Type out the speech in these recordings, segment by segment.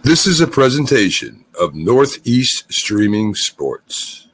This is a presentation of Northeast Streaming Sports.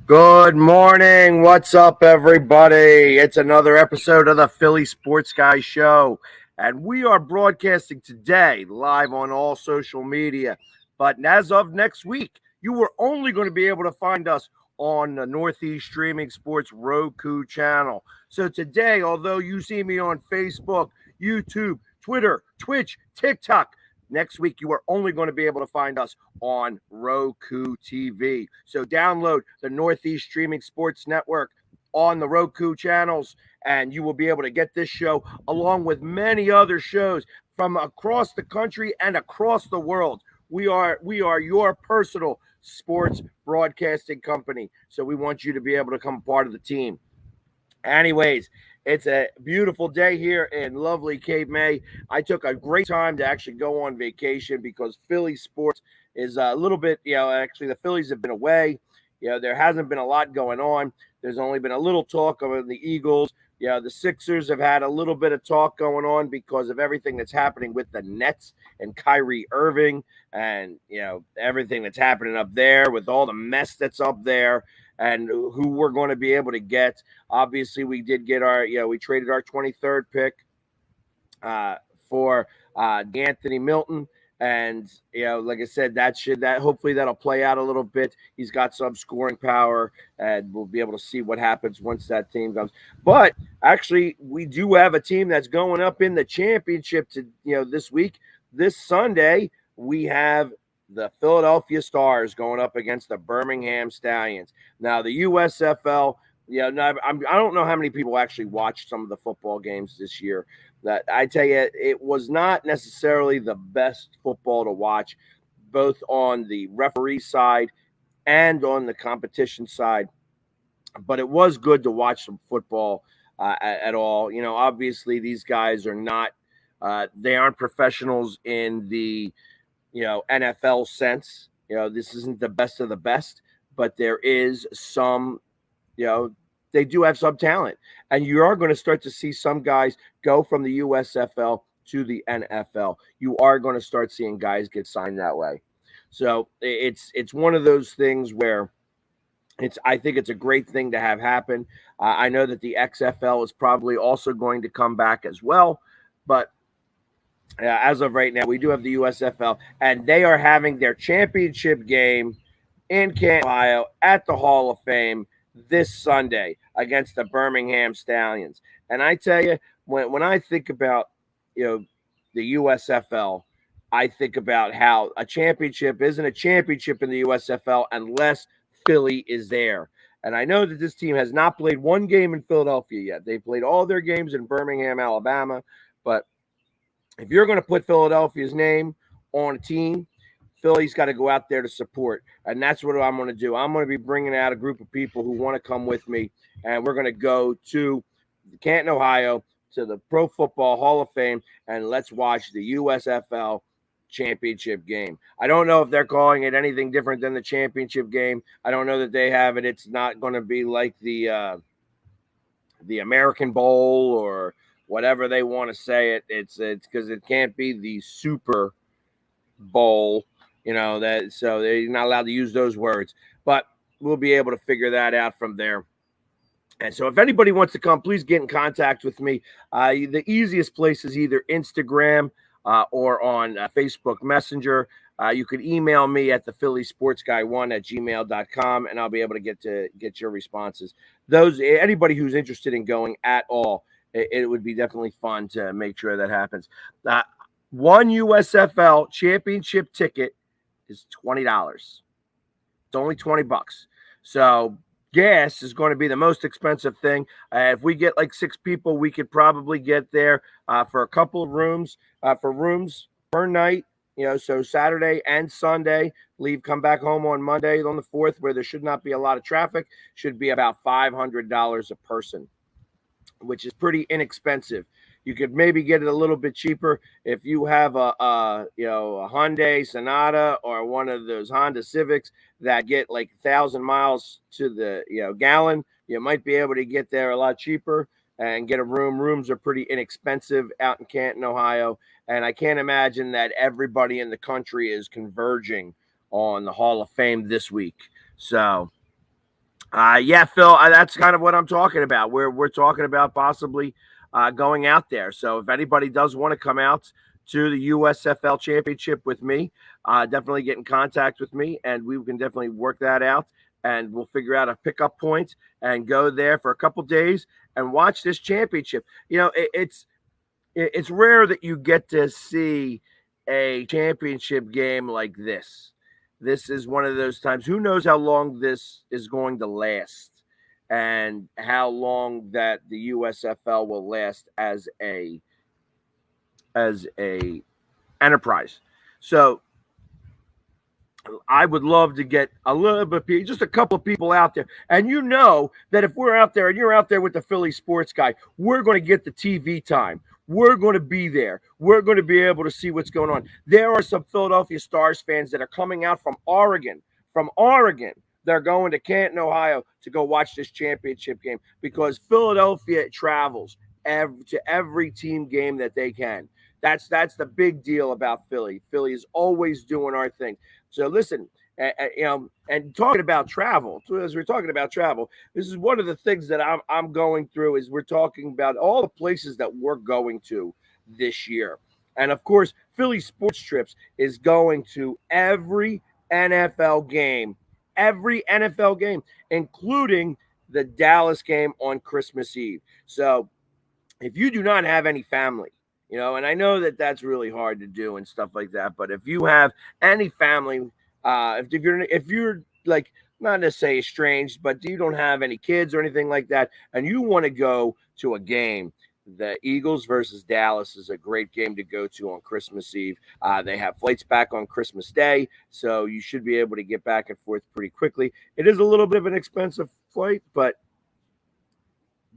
Good morning. What's up, everybody? It's another episode of the Philly Sports Guy Show, and we are broadcasting today live on all social media. But as of next week, you are only going to be able to find us on the Northeast Streaming Sports Roku channel. So today, although you see me on Facebook, YouTube, Twitter, Twitch, TikTok, next week, you are only going to be able to find us on Roku TV. So download the Northeast Streaming Sports Network on the Roku channels, and you will be able to get this show along with many other shows from across the country and across the world. We are your personal sports broadcasting company, so we want you to be able to become part of the team. Anyways, it's a beautiful day here in lovely Cape May. I took a great time to actually go on vacation because Philly sports is a little bit, actually the Phillies have been away. There hasn't been a lot going on. There's only been a little talk of the Eagles. The Sixers have had a little bit of talk going on because of everything that's happening with the Nets and Kyrie Irving and, everything that's happening up there with all the mess that's up there and who we're going to be able to get. Obviously, we did get we traded our 23rd pick for Anthony Milton. And, like I said, that hopefully that'll play out a little bit. He's got some scoring power, and we'll be able to see what happens once that team comes. But actually, we do have a team that's going up in the championship this week. This Sunday, we have the Philadelphia Stars going up against the Birmingham Stallions. Now, the USFL, I don't know how many people actually watched some of the football games this year. That I tell you, it was not necessarily the best football to watch, both on the referee side and on the competition side. But it was good to watch some football at all. Obviously these guys are not, they aren't professionals in the, NFL sense. This isn't the best of the best, but there is some, they do have some talent, and you are going to start to see some guys go from the USFL to the NFL. You are going to start seeing guys get signed that way. So it's one of those things where I think it's a great thing to have happen. I know that the XFL is probably also going to come back as well, but as of right now, we do have the USFL, and they are having their championship game in Canton, Ohio at the Hall of Fame this Sunday against the Birmingham Stallions. And I tell you, when I think about, the USFL, I think about how a championship isn't a championship in the USFL unless Philly is there. And I know that this team has not played one game in Philadelphia yet. They played all their games in Birmingham, Alabama. But if you're going to put Philadelphia's name on a team, Philly's got to go out there to support, and that's what I'm going to do. I'm going to be bringing out a group of people who want to come with me, and we're going to go to Canton, Ohio, to the Pro Football Hall of Fame, and let's watch the USFL championship game. I don't know if they're calling it anything different than the championship game. I don't know that they have it. It's not going to be like the American Bowl or whatever they want to say it. It's because it can't be the Super Bowl, that, so they're not allowed to use those words, but we'll be able to figure that out from there. And so if anybody wants to come, please get in contact with me. The easiest place is either Instagram or on Facebook Messenger. You could email me at the phillysportsguy1@gmail.com, and I'll be able to get your responses. Anybody who's interested in going at all, it would be definitely fun to make sure that happens. One USFL championship ticket is $20. It's only $20. So gas is going to be the most expensive thing. If we get like 6 people, we could probably get there for a couple of rooms, for rooms per night. So Saturday and Sunday, come back home on Monday on the 4th, where there should not be a lot of traffic, should be about $500 a person, which is pretty inexpensive. You could maybe get it a little bit cheaper if you have a Hyundai Sonata or one of those Honda Civics that get like 1,000 miles to the gallon. You might be able to get there a lot cheaper and get a room. Rooms are pretty inexpensive out in Canton, Ohio, and I can't imagine that everybody in the country is converging on the Hall of Fame this week. So, yeah, Phil, that's kind of what I'm talking about. We're talking about possibly going out there. So if anybody does want to come out to the USFL championship with me, definitely get in contact with me, and we can definitely work that out, and we'll figure out a pickup point and go there for a couple days and watch this championship. It's rare that you get to see a championship game like this. This is one of those times. Who knows how long this is going to last, and how long that the USFL will last as a enterprise. So I would love to get a little bit, just a couple of people out there. And that if we're out there and you're out there with the Philly Sports Guy, we're going to get the TV time. We're going to be there. We're going to be able to see what's going on. There are some Philadelphia Stars fans that are coming out from Oregon. They're going to Canton, Ohio to go watch this championship game, because Philadelphia travels to every team game that they can. That's the big deal about Philly. Philly is always doing our thing. So listen, and talking about travel, as we're talking about travel, this is one of the things that I'm going through, is we're talking about all the places that we're going to this year. And of course, Philly Sports Trips is going to every NFL game, including the Dallas game on Christmas Eve. So if you do not have any family, and I know that that's really hard to do and stuff like that, but if you have any family, if you're like, not to say estranged, but you don't have any kids or anything like that, and you want to go to a game, the Eagles versus Dallas is a great game to go to on Christmas Eve. They have flights back on Christmas Day, so you should be able to get back and forth pretty quickly. It is a little bit of an expensive flight, but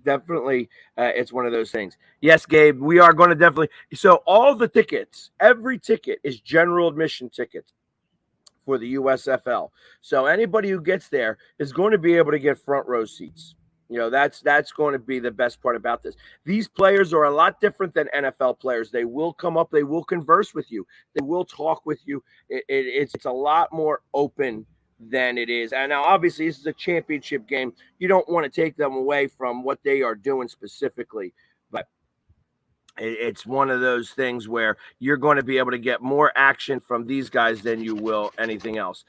definitely it's one of those things. Yes, Gabe, we are going to definitely. So all the tickets, every ticket is general admission tickets for the USFL. So anybody who gets there is going to be able to get front row seats. That's going to be the best part about this. These players are a lot different than NFL players. They will come up, they will converse with you, they will talk with you. It's a lot more open than it is. And now, obviously, this is a championship game. You don't want to take them away from what they are doing specifically, but it's one of those things where you're going to be able to get more action from these guys than you will anything else.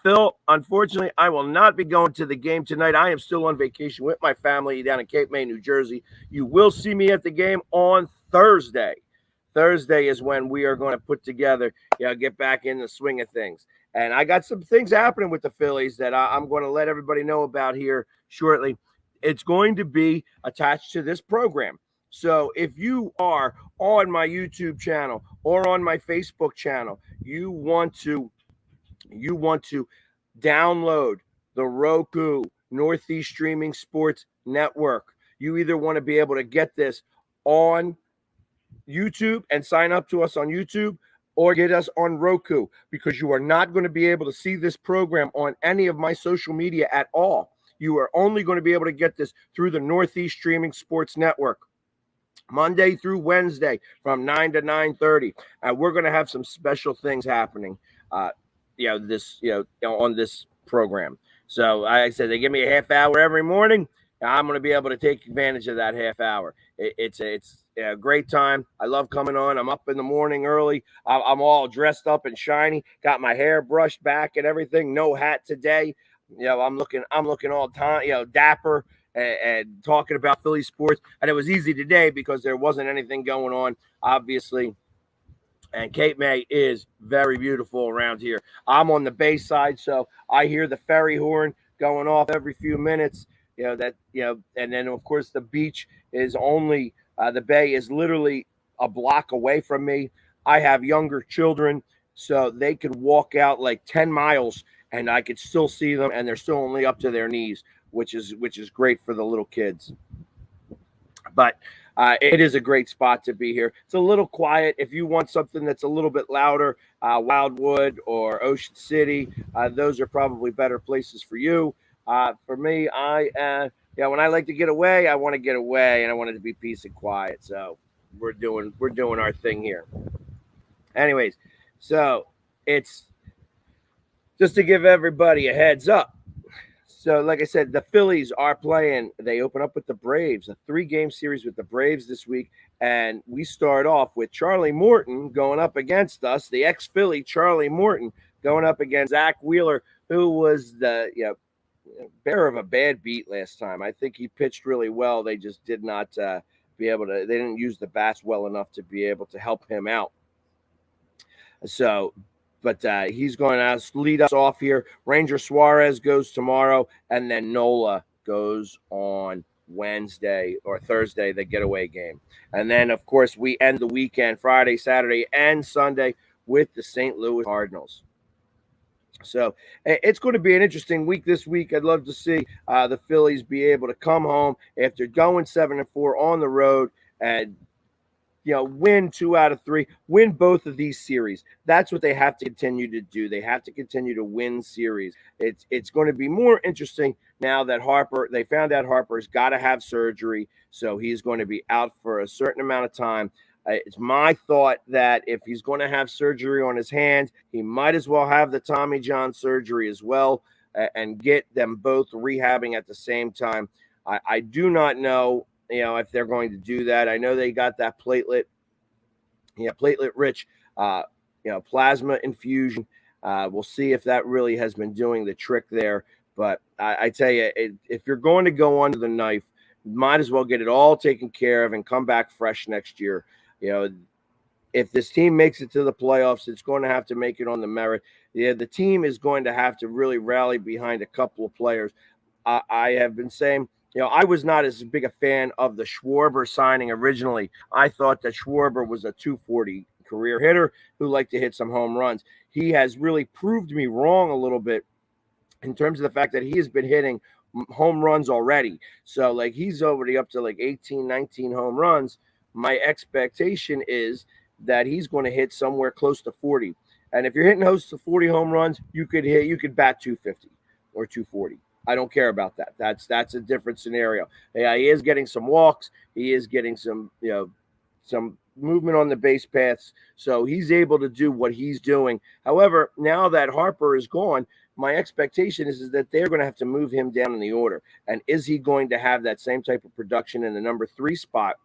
Phil, unfortunately, I will not be going to the game tonight. I am still on vacation with my family down in Cape May, New Jersey. You will see me at the game on Thursday. Thursday is when we are going to put together, get back in the swing of things. And I got some things happening with the Phillies that I'm going to let everybody know about here shortly. It's going to be attached to this program. So if you are on my YouTube channel or on my Facebook channel, you want to you want to download the Roku Northeast Streaming Sports Network. You either want to be able to get this on YouTube and sign up to us on YouTube, or get us on Roku, because you are not going to be able to see this program on any of my social media at all. You are only going to be able to get this through the Northeast Streaming Sports Network, Monday through Wednesday from 9 to 9:30. And we're going to have some special things happening, on this program. So like I said, they give me a half hour every morning. I'm going to be able to take advantage of that half hour. It's a great time. I love coming on. I'm up in the morning early. I'm all dressed up and shiny. Got my hair brushed back and everything. No hat today. I'm looking all time, dapper, and talking about Philly sports. And it was easy today because there wasn't anything going on, obviously. And Cape May is very beautiful around here. I'm on the bay side, so I hear the ferry horn going off every few minutes. And then of course the beach is only the bay is literally a block away from me. I have younger children, so they could walk out like 10 miles and I could still see them, and they're still only up to their knees, which is great for the little kids. But it is a great spot to be here. It's a little quiet. If you want something that's a little bit louder, Wildwood or Ocean City, those are probably better places for you. For me, when I like to get away, I want to get away, and I want it to be peace and quiet. So we're doing our thing here. Anyways, so it's just to give everybody a heads up. So, like I said, the Phillies are playing. They open up with the Braves, a 3-game series with the Braves this week. And we start off with Charlie Morton going up against us, the ex-Philly Charlie Morton going up against Zach Wheeler, who was the bearer of a bad beat last time. I think he pitched really well. They just did not they didn't use the bats well enough to be able to help him out. So, but he's going to lead us off here. Ranger Suarez goes tomorrow, and then Nola goes on Wednesday or Thursday, the getaway game. And then, of course, we end the weekend, Friday, Saturday, and Sunday with the St. Louis Cardinals. So it's going to be an interesting week this week. I'd love to see the Phillies be able to come home after going 7-4 on the road and win 2 out of 3, win both of these series. That's what they have to continue to do. They have to continue to win series. It's going to be more interesting now that they found out Harper's got to have surgery, so he's going to be out for a certain amount of time. It's my thought that if he's going to have surgery on his hand, he might as well have the Tommy John surgery as well, and get them both rehabbing at the same time. I do not know if they're going to do that. I know they got that platelet-rich, plasma infusion. We'll see if that really has been doing the trick there. But I tell you, if you're going to go under the knife, might as well get it all taken care of and come back fresh next year. If this team makes it to the playoffs, it's going to have to make it on the merit. The team is going to have to really rally behind a couple of players. I have been saying, I was not as big a fan of the Schwarber signing originally. I thought that Schwarber was a 240 career hitter who liked to hit some home runs. He has really proved me wrong a little bit in terms of the fact that he has been hitting home runs already. So, he's already up to 18, 19 home runs. My expectation is that he's going to hit somewhere close to 40. And if you're hitting close to 40 home runs, you could bat 250 or 240. I don't care about that. That's a different scenario. Yeah, he is getting some walks. He is getting some movement on the base paths. So he's able to do what he's doing. However, now that Harper is gone, my expectation is that they're going to have to move him down in the order. And is he going to have that same type of production in the number 3 spot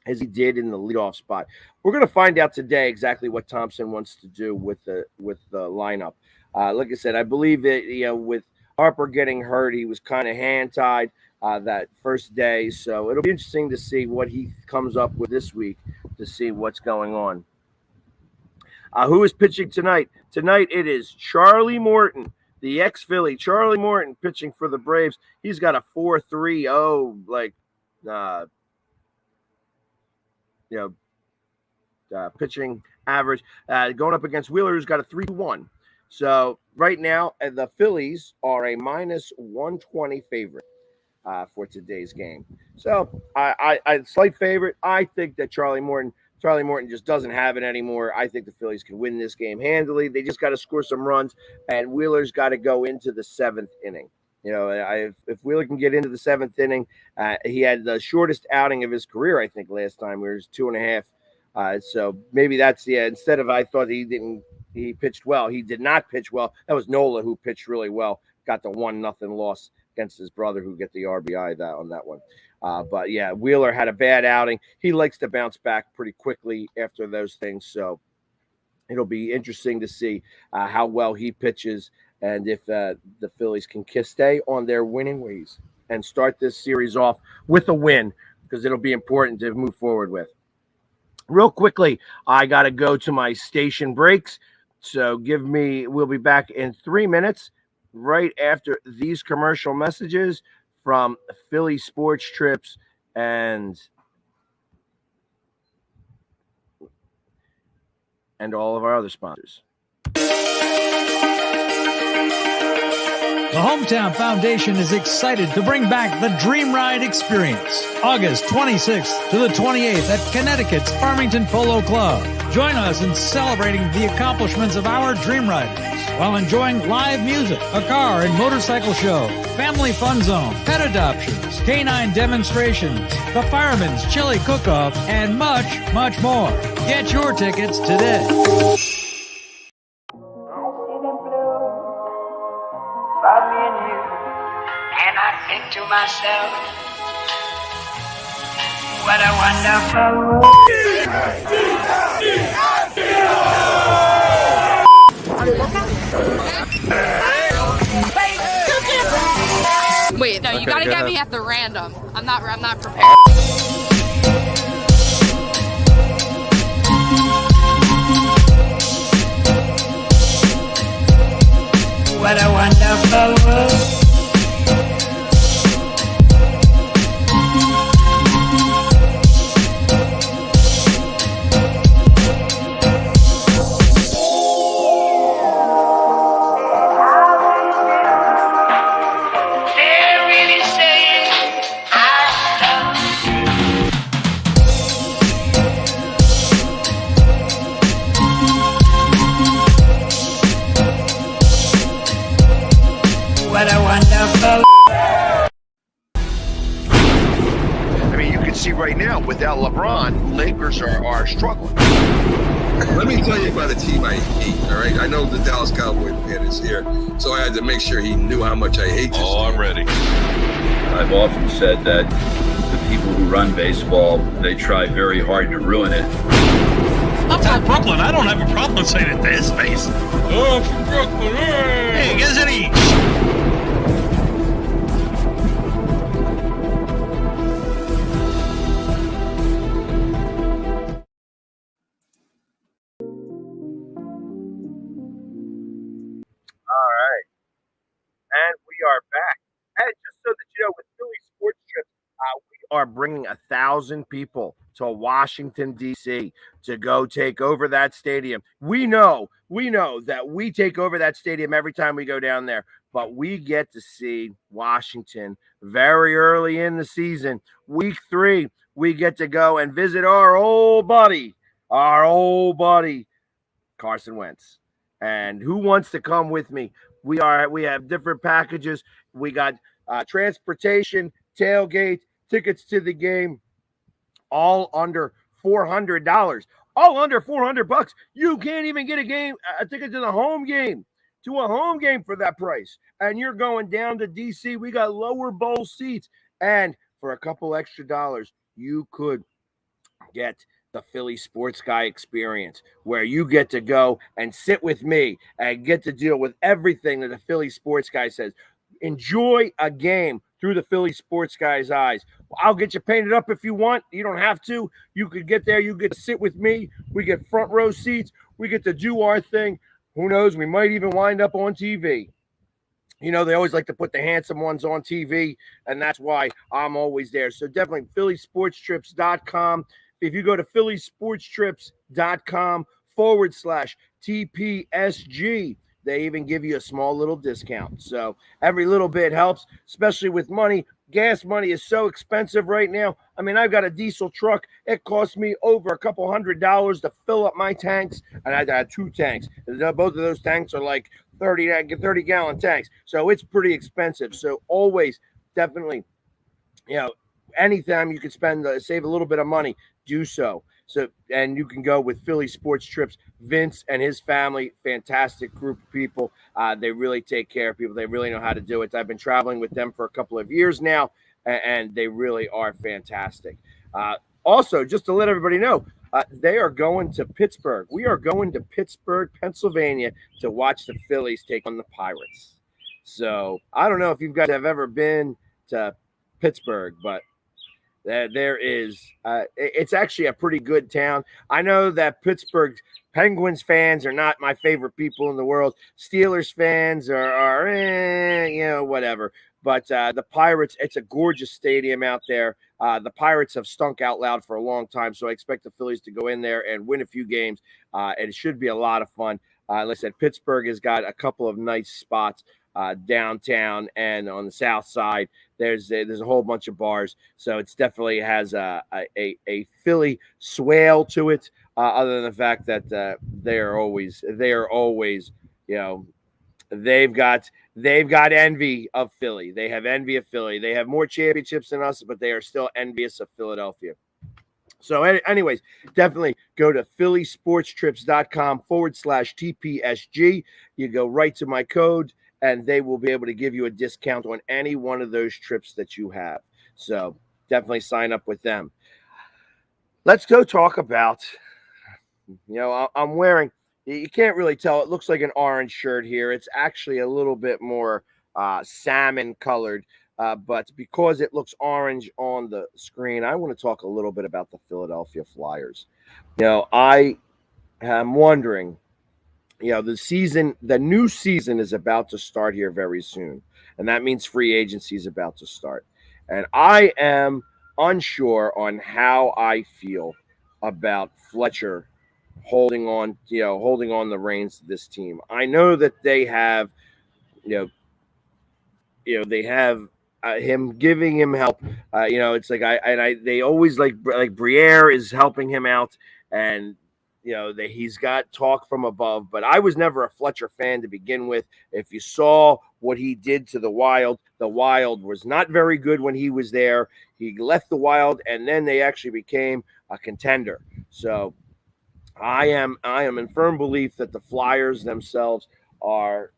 as he did in the leadoff spot? We're going to find out today exactly what Thompson wants to do with the lineup. Like I said, I believe that with Harper getting hurt, he was kind of hand-tied that first day. So it'll be interesting to see what he comes up with this week to see what's going on. Who is pitching tonight? Tonight it is Charlie Morton, the ex-Philly. Charlie Morton pitching for the Braves. He's got a 4.30 pitching average. Going up against Wheeler, who's got a 3.1. So right now, the Phillies are a minus 120 favorite for today's game. So I slight favorite. I think that Charlie Morton just doesn't have it anymore. I think the Phillies can win this game handily. They just got to score some runs, and Wheeler's got to go into the seventh inning. If Wheeler can get into the seventh inning, he had the shortest outing of his career, I think, last time, where it was 2.5. So maybe that's instead of I thought he pitched well. He did not pitch well. That was Nola who pitched really well. Got the 1-0 loss against his brother, who get the RBI on that one. But yeah, Wheeler had a bad outing. He likes to bounce back pretty quickly after those things. So it'll be interesting to see how well he pitches and if the Phillies can stay on their winning ways and start this series off with a win, because it'll be important to move forward with. Real quickly, I got to go to my station breaks. So we'll be back in 3 minutes right after these commercial messages from Philly Sports Trips and all of our other sponsors. The Hometown Foundation is excited to bring back the Dream Ride Experience, August 26th to the 28th at Connecticut's Farmington Polo Club. Join us in celebrating the accomplishments of our Dream Riders while enjoying live music, a car and motorcycle show, family fun zone, pet adoptions, canine demonstrations, the Fireman's Chili Cook-Off, and much, much more. Get your tickets today. About me and you, and I think to myself, what a wonderful world. Wait, no, you gotta get me at the random. I'm not prepared. What a wonderful world. They're really saying I love you. What a wonderful. I mean, you can see right now, without LeBron, Lakers are struggling. Let me tell you about a team I hate, all right? I know the Dallas Cowboy fan is here, so I had to make sure he knew how much I hate this team. I'm ready. I've often said that the people who run baseball, they try very hard to ruin it. I'm from Brooklyn. I don't have a problem saying it to his face. Oh, I'm from Brooklyn. Hey, isn't he? All right. And we are back. And just so that you know, with Philly Sports Trips, we are bringing 1,000 people to Washington, D.C. to go take over that stadium. We know that we take over that stadium every time we go down there, but we get to see Washington very early in the season. Week 3, we get to go and visit our old buddy, Carson Wentz. And who wants to come with me? We have different packages. We got transportation, tailgate, tickets to the game, all under $400. All under $400. You can't even get a ticket to the home game, for that price. And you're going down to DC. We got lower bowl seats. And for a couple extra dollars, you could get the Philly Sports Guy experience, where you get to go and sit with me and get to deal with everything that the Philly Sports Guy says. Enjoy a game through the Philly Sports Guy's eyes. I'll get you painted up if you want. You don't have to. You could get there. You get to sit with me. We get front row seats. We get to do our thing. Who knows? We might even wind up on TV. You know, they always like to put the handsome ones on TV, and that's why I'm always there. So definitely phillysportstrips.com. If you go to phillysportstrips.com/TPSG, They even give you a small little discount. So every little bit helps, especially with money. Gas money is so expensive right now. I mean, I've got a diesel truck. It costs me over a couple $100 to fill up my tanks, and I got 2 tanks. Both of those tanks are like 30-gallon tanks, so it's pretty expensive. So always, definitely, anytime you can save a little bit of money, do so. So, and you can go with Philly Sports Trips. Vince and his family, fantastic group of people. They really take care of people. They really know how to do it. I've been traveling with them for a couple of years now, and they really are fantastic. Also, just to let everybody know, they are going to Pittsburgh. We are going to Pittsburgh, Pennsylvania, to watch the Phillies take on the Pirates. So I don't know if you guys have ever been to Pittsburgh, but there is it's actually a pretty good town. I know that Pittsburgh Penguins fans are not my favorite people in the world. Steelers fans are whatever. But the Pirates, it's a gorgeous stadium out there. The Pirates have stunk out loud for a long time, so I expect the Phillies to go in there and win a few games. And it should be a lot of fun. Like I said, Pittsburgh has got a couple of nice spots downtown and on the south side. There's a whole bunch of bars, so it's definitely has a Philly swale to it. Other than the fact that they are always they've got envy of Philly. They have envy of Philly. They have more championships than us, but they are still envious of Philadelphia. So anyways, definitely go to phillysportstrips.com/TPSG. You go right to my code, and they will be able to give you a discount on any one of those trips that you have. So definitely sign up with them. Let's go talk about, I'm wearing, you can't really tell. It looks like an orange shirt here. It's actually a little bit more salmon colored, but because it looks orange on the screen, I want to talk a little bit about the Philadelphia Flyers. I am wondering, the new season is about to start here very soon, and that means free agency is about to start. And I am unsure on how I feel about Fletcher holding on the reins to this team. I know that they have, they have him giving him help. It's like they always like Briere is helping him out, and he's got talk from above. But I was never a Fletcher fan to begin with. If you saw what he did to the Wild was not very good when he was there. He left the Wild, and then they actually became a contender. So I am in firm belief that the Flyers themselves are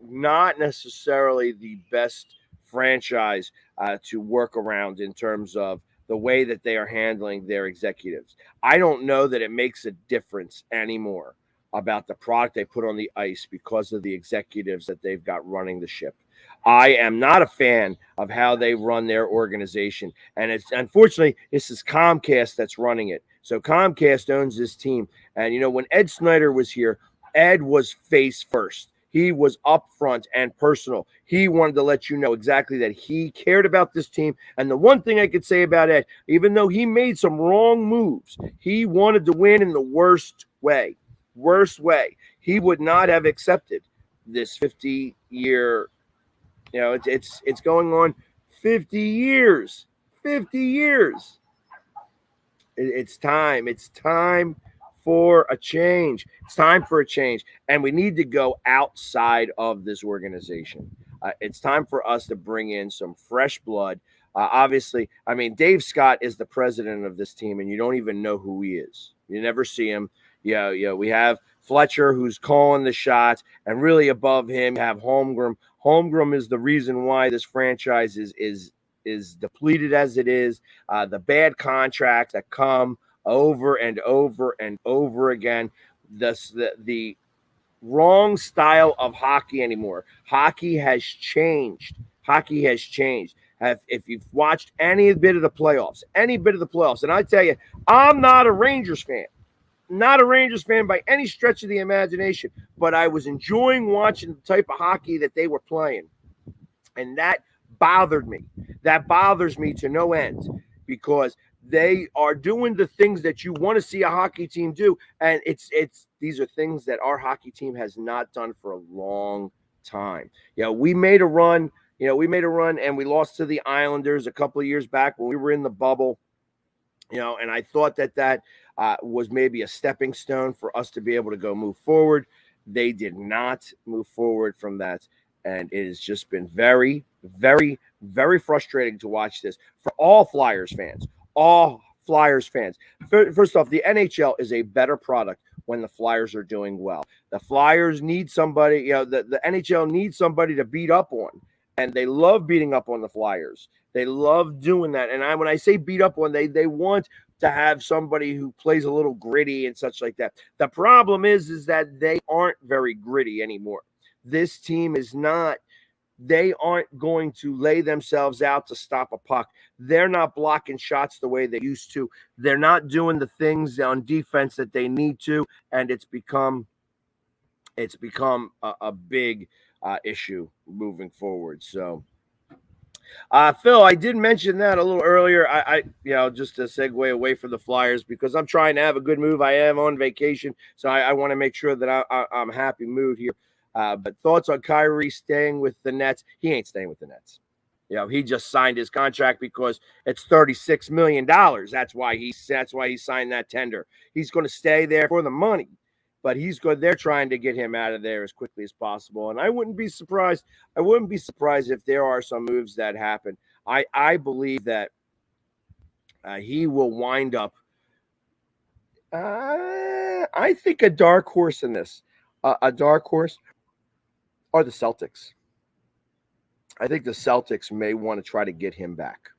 not necessarily the best franchise to work around in terms of the way that they are handling their executives. I don't know that it makes a difference anymore about the product they put on the ice because of the executives that they've got running the ship. I am not a fan of how they run their organization. And unfortunately, this is Comcast that's running it. So Comcast owns this team. And, when Ed Snyder was here, Ed was face first. He was upfront and personal. He wanted to let you know exactly that he cared about this team. And the one thing I could say about Ed, even though he made some wrong moves, he wanted to win in the worst way. He would not have accepted this 50-year, it's going on 50 years. 50 years. It's time. It's time for a change. It's time for a change. And we need to go outside of this organization. It's time for us to bring in some fresh blood. Obviously, Dave Scott is the president of this team, and you don't even know who he is. You never see him. We have Fletcher, who's calling the shots, and really above him, you have Holmgren. Holmgren is the reason why this franchise is depleted as it is. The bad contracts that come over and over and over again. The wrong style of hockey anymore. Hockey has changed. If you've watched any bit of the playoffs, and I tell you, I'm not a Rangers fan. Not a Rangers fan by any stretch of the imagination, but I was enjoying watching the type of hockey that they were playing. And that bothered me. That bothers me to no end, because They are doing the things that you want to see a hockey team do, and these are things that our hockey team has not done for a long time. We made a run. And we lost to the Islanders a couple of years back when we were in the bubble. And I thought that was maybe a stepping stone for us to be able to go move forward. They did not move forward from that. And it has just been very, very, very frustrating to watch this for all Flyers fans. All Flyers fans. First off, the NHL is a better product when the Flyers are doing well. The Flyers need somebody, the NHL needs somebody to beat up on. And they love beating up on the Flyers. They love doing that. And when I say beat up on, they want to have somebody who plays a little gritty and such like that. The problem is that they aren't very gritty anymore. This team is not. They aren't going to lay themselves out to stop a puck. They're not blocking shots the way they used to. They're not doing the things on defense that they need to, and it's become a big issue moving forward. So, Phil, I did mention that a little earlier. I just to segue away from the Flyers because I'm trying to have a good move. I am on vacation, so I want to make sure that I'm happy mood here. But thoughts on Kyrie staying with the Nets? He ain't staying with the Nets. He just signed his contract because it's $36 million. That's why he signed that tender. He's going to stay there for the money, but he's good. They're trying to get him out of there as quickly as possible. And I wouldn't be surprised. If there are some moves that happen. I believe that he will wind up. I think a dark horse in this. A dark horse are the Celtics. I think the Celtics may want to try to get him back.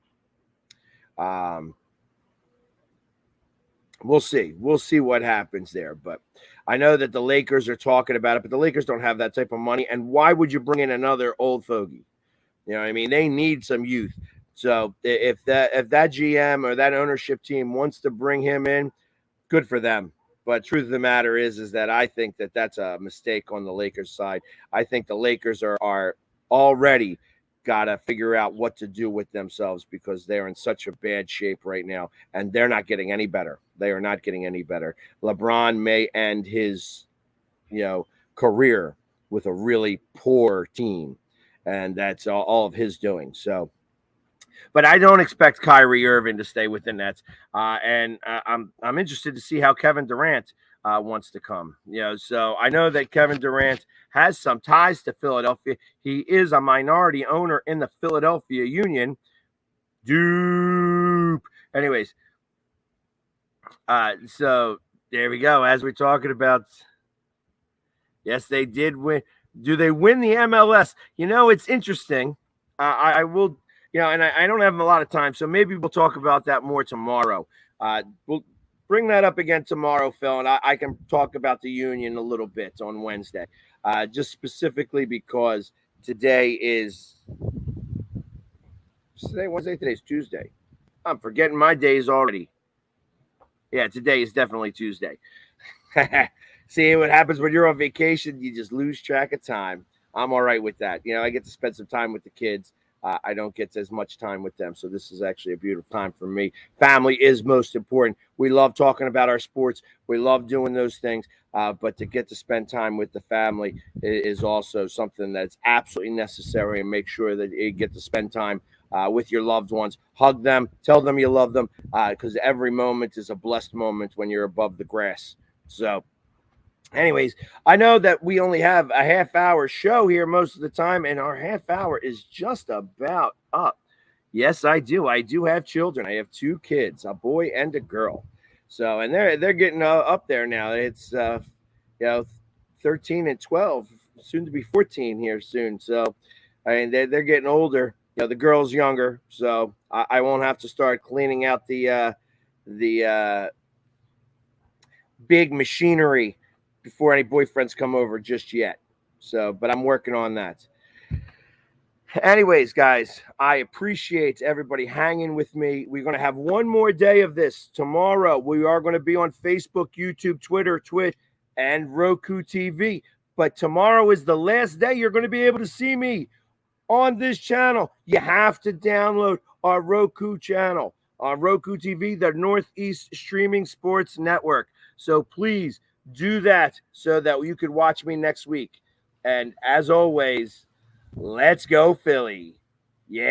We'll see. We'll see what happens there. But I know that the Lakers are talking about it, but the Lakers don't have that type of money. And why would you bring in another old fogey? You know what I mean? They need some youth. So if that GM or that ownership team wants to bring him in, good for them. But truth of the matter is that I think that that's a mistake on the Lakers side. I think the Lakers are already got to figure out what to do with themselves because they're in such a bad shape right now, and they're not getting any better. They are not getting any better. LeBron may end his, career with a really poor team, and that's all of his doing. So. But I don't expect Kyrie Irving to stay with the Nets, and I'm interested to see how Kevin Durant wants to come. So I know that Kevin Durant has some ties to Philadelphia. He is a minority owner in the Philadelphia Union. Dupe. Anyways, so there we go. As we're talking about, yes, they did win. Do they win the MLS? It's interesting. I will. And I don't have a lot of time, so maybe we'll talk about that more tomorrow. We'll bring that up again tomorrow, Phil, and I can talk about the Union a little bit on Wednesday, just specifically because today's Wednesday. Today's Tuesday. I'm forgetting my days already. Yeah, today is definitely Tuesday. See what happens when you're on vacation? You just lose track of time. I'm all right with that. I get to spend some time with the kids. I don't get as much time with them. So this is actually a beautiful time for me. Family is most important. We love talking about our sports. We love doing those things. But to get to spend time with the family is also something that's absolutely necessary, and make sure that you get to spend time with your loved ones. Hug them. Tell them you love them, because every moment is a blessed moment when you're above the grass. So anyways, I know that we only have a half-hour show here most of the time, and our half hour is just about up. Yes, I do. I do have children. I have 2 kids, a boy and a girl. So, and they're getting up there now. It's 13 and 12, soon to be 14 here soon. So, they're getting older. The girl's younger, so I won't have to start cleaning out the big machinery before any boyfriends come over just yet. So, but I'm working on that. Anyways, guys, I appreciate everybody hanging with me. We're going to have one more day of this tomorrow. We are going to be on Facebook, YouTube, Twitter, Twitch, and Roku TV. But tomorrow is the last day you're going to be able to see me on this channel. You have to download our Roku channel. on Roku TV, the Northeast Streaming Sports Network. So please do that so that you can watch me next week. And as always, let's go Philly.